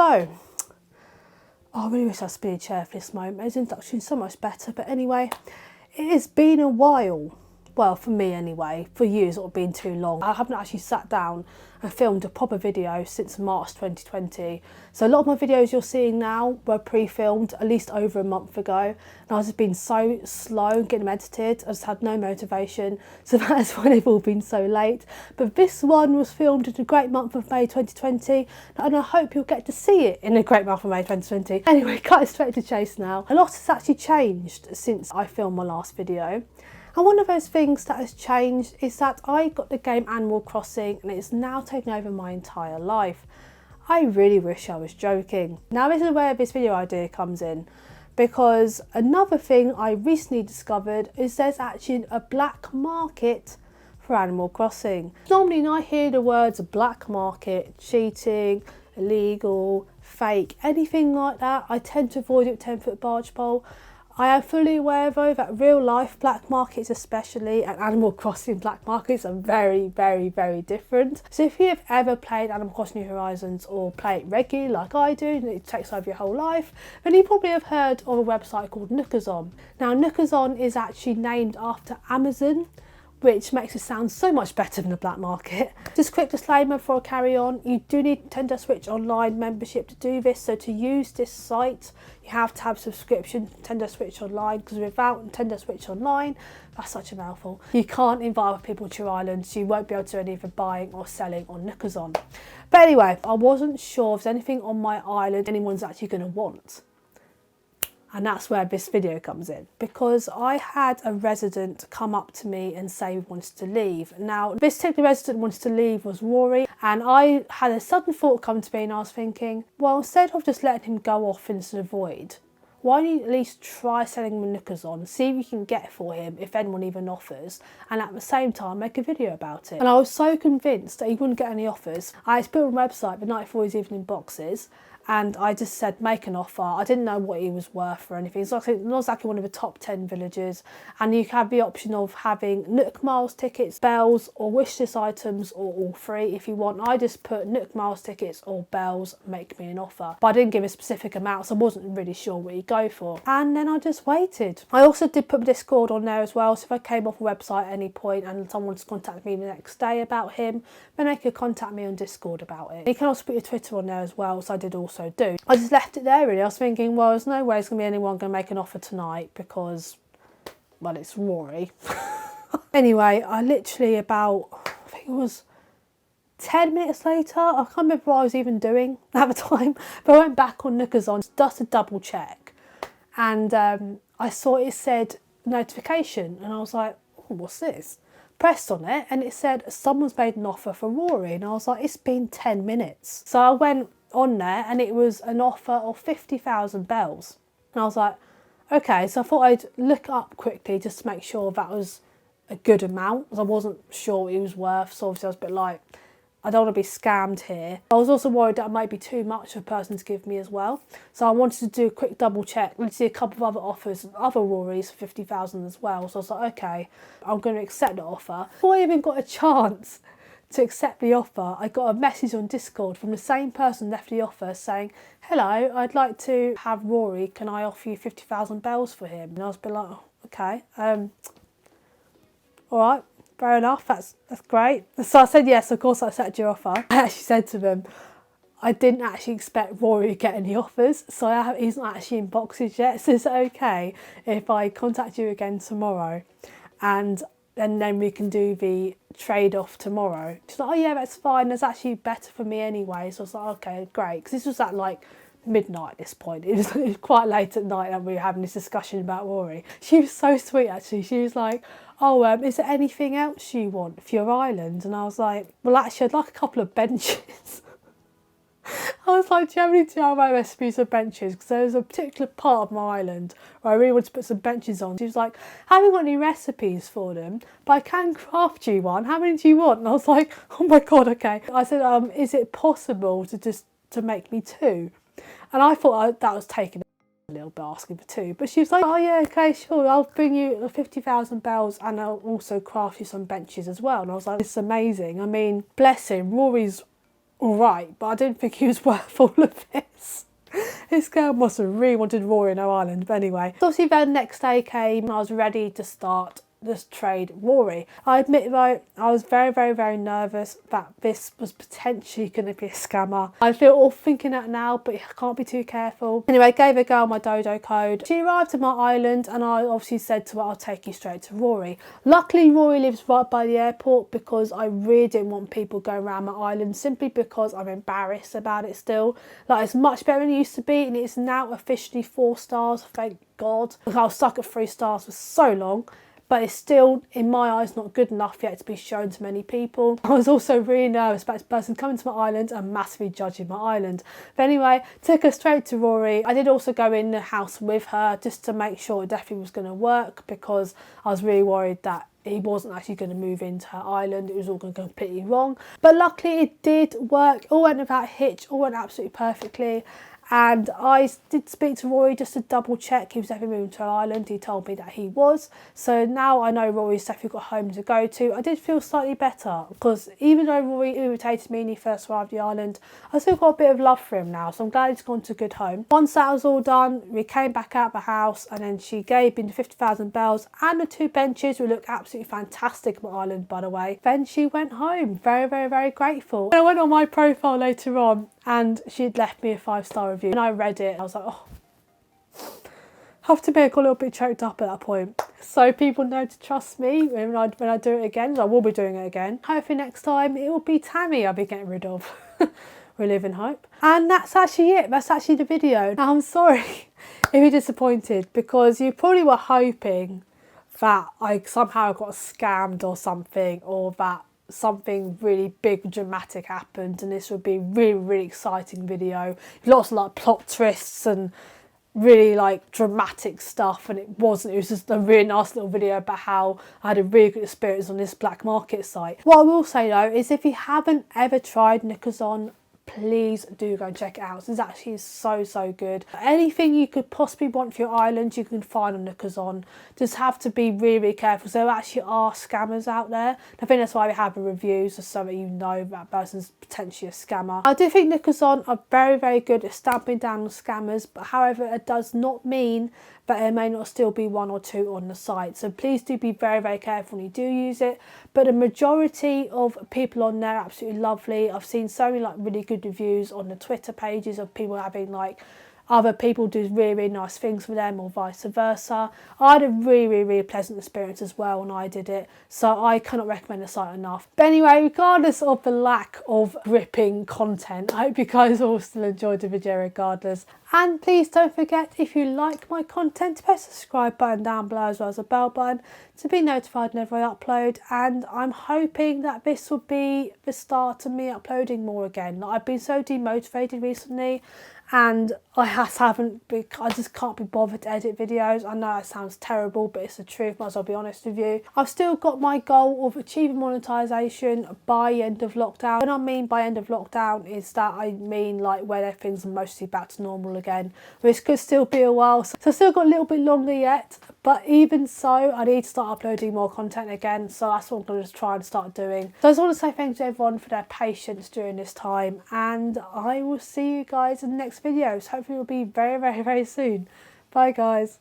So, I really wish I was being chair for this moment. His introduction is so much better. But anyway, it has been a while. Well, for me anyway. For you, it's not been too long. I haven't actually sat down and filmed a proper video since March 2020. So a lot of my videos you're seeing now were pre-filmed at least over a month ago. And I've just been so slow getting them edited. I just had no motivation. So that's why they've all been so late. But this one was filmed in a great month of May 2020. And I hope you'll get to see it in a great month of May 2020. Anyway, cutting straight to chase now. A lot has actually changed since I filmed my last video. And one of those things that has changed is that I got the game Animal Crossing and it's now taken over my entire life. I really wish I was joking. Now this is where this video idea comes in, because another thing I recently discovered is there's actually a black market for Animal Crossing. Normally when I hear the words black market, cheating, illegal, fake, anything like that, I tend to avoid it with 10-foot barge pole. I am fully aware though that real life black markets especially and Animal Crossing black markets are very, very, very different. So if you have ever played Animal Crossing New Horizons or play it regularly like I do, and it takes over your whole life, then you probably have heard of a website called Nookazon. Now Nookazon is actually named after Amazon, which makes it sound so much better than the black market. Just a quick disclaimer before I carry on, you do need Nintendo Switch Online membership to do this, so to use this site you have to have a subscription to Nintendo Switch Online, because without Nintendo Switch Online, that's such a mouthful, you can't invite other people to your island, so you won't be able to do any of the buying or selling on Nookazon. But anyway, I wasn't sure if there's anything on my island anyone's actually going to want. And that's where this video comes in, because I had a resident come up to me and say he wanted to leave. Now, this particular resident wanted to leave was Rory, and I had a sudden thought come to me and I was thinking, well, instead of just letting him go off into the void, why don't you at least try selling him a Nookazon, see if you can get for him, if anyone even offers, and at the same time make a video about it. And I was so convinced that he wouldn't get any offers. I put on a website the night before he's even in boxes, and I just said make an offer. I didn't know what he was worth or anything. It's not exactly one of the top 10 villagers, and you have the option of having Nook Miles tickets, bells or wishlist items, or all three if you want. I just put Nook Miles tickets or bells, make me an offer. But I didn't give a specific amount, so I wasn't really sure what he'd go for. And then I just waited. I also did put Discord on there as well, so if I came off a website at any point and someone wanted to contact me the next day about him, then they could contact me on Discord about it. You can also put your Twitter on there as well, so I did also do. I just left it there really. I was thinking, well, there's no way there's going to be anyone going to make an offer tonight because, well, it's Rory. Anyway, I literally about, I think it was 10 minutes later, I can't remember what I was even doing at the time, but I went back on Nookazon just to double check, and I saw it said notification, and I was like, oh, what's this? Pressed on it and it said someone's made an offer for Rory, and I was like, it's been 10 minutes. So I went on there and it was an offer of 50,000 bells, and I was like, okay. So I thought I'd look up quickly just to make sure that was a good amount, because I wasn't sure what it was worth. So obviously I was a bit like, I don't want to be scammed here. I was also worried that it might be too much for a person to give me as well. So I wanted to do a quick double check. Let's see a couple of other offers, other Rorys for 50,000 as well. So I was like, okay, I'm going to accept the offer. Before I even got a chance to accept the offer, I got a message on Discord from the same person left the offer saying, hello, I'd like to have Rory, can I offer you 50,000 bells for him? And I was a bit like, oh, okay, all right, fair enough, that's great. So I said yes, of course I accepted your offer. I actually said to them, I didn't actually expect Rory to get any offers, so he's not actually in boxes yet, so is it okay if I contact you again tomorrow and then we can do the trade-off tomorrow? She's like, oh yeah, that's fine, that's actually better for me anyway. So I was like, okay, great, because this was at like midnight at this point. It was quite late at night that we were having this discussion about Rory. She was so sweet actually. She was like, oh, is there anything else you want for your island? And I was like, well, actually I'd like a couple of benches. I was like, do you have any DIY recipes for benches? Because there was a particular part of my island where I really wanted to put some benches on. She was like, I haven't got any recipes for them, but I can craft you one. How many do you want? And I was like, oh my God, okay. I said, is it possible to make me two? And I thought that was taking a little bit asking for two. But she was like, oh yeah, okay, sure. I'll bring you 50,000 bells and I'll also craft you some benches as well. And I was like, this is amazing. I mean, bless him, Rory's alright, but I didn't think he was worth all of this. This girl must have really wanted Rory in her island. But anyway, so obviously the next day came and I was ready to start this trade Rory. I admit though, I was very nervous that this was potentially going to be a scammer. I feel all thinking that now, but I can't be too careful. Anyway, I gave a girl my dodo code. She arrived at my island and I obviously said to her, I'll take you straight to Rory. Luckily Rory lives right by the airport because I really didn't want people going around my island, simply because I'm embarrassed about it still. Like, it's much better than it used to be, and it's now officially 4 stars, thank God. I was stuck at 3 stars for so long. But it's still, in my eyes, not good enough yet to be shown to many people. I was also really nervous about this person coming to my island and massively judging my island. But anyway, took her straight to Rory. I did also go in the house with her just to make sure it definitely was going to work, because I was really worried that he wasn't actually going to move into her island. It was all going to go completely wrong. But luckily it did work. All went without a hitch, all went absolutely perfectly. And I did speak to Rory just to double check he was definitely moving to an island. He told me that he was. So now I know Rory's definitely got a home to go to. I did feel slightly better, because even though Rory irritated me when he first arrived at the island, I still got a bit of love for him now. So I'm glad he's gone to a good home. Once that was all done, we came back out of the house and then she gave me the 50,000 bells and the 2 benches, which look absolutely fantastic on my island, by the way. Then she went home. Very grateful. And I went on my profile later on and she'd left me a 5-star review. And I read it, I was like, oh. I have to be a little bit choked up at that point. So people know to trust me when I do it again. I will be doing it again. Hopefully next time it will be Tammy I'll be getting rid of. We live in hope. And that's actually it. That's actually the video. Now, I'm sorry if you're disappointed, because you probably were hoping that I somehow got scammed or something, or that something really big dramatic happened and this would be a really exciting video, lots of like plot twists and really like dramatic stuff, and it wasn't. It was just a really nice little video about how I had a really good experience on this black market site. What I will say though is, if you haven't ever tried Knickers On, please do go and check it out. This is actually so good. Anything you could possibly want for your island you can find on Knickers On. Just have to be really careful. So there actually are scammers out there. I think that's why we have the reviews, just so that you know that person's potentially a scammer. I do think Knickers On are very good at stamping down on scammers, but however it does not mean that there may not still be 1 or 2 on the site. So please do be very careful when you do use it. But the majority of people on there are absolutely lovely. I've seen so many like really good reviews on the Twitter pages of people having like other people do really nice things for them, or vice versa. I had a really pleasant experience as well when I did it, so I cannot recommend the site enough. But anyway, regardless of the lack of gripping content, I hope you guys all still enjoyed the video regardless. And please don't forget, if you like my content, to press the subscribe button down below as well as the bell button to be notified whenever I upload. And I'm hoping that this will be the start of me uploading more again. I've been so demotivated recently, and I just can't be bothered to edit videos. I know it sounds terrible, but it's the truth, might as well be honest with you. I've still got my goal of achieving monetization by end of lockdown. What I mean by end of lockdown is that I mean like when everything's mostly back to normal again, which could still be a while. So I've still got a little bit longer yet, but even so, I need to start uploading more content again. So that's what I'm going to try and start doing. So I just want to say thanks to everyone for their patience during this time, and I will see you guys in the next videos. Hopefully it'll be very soon. Bye guys.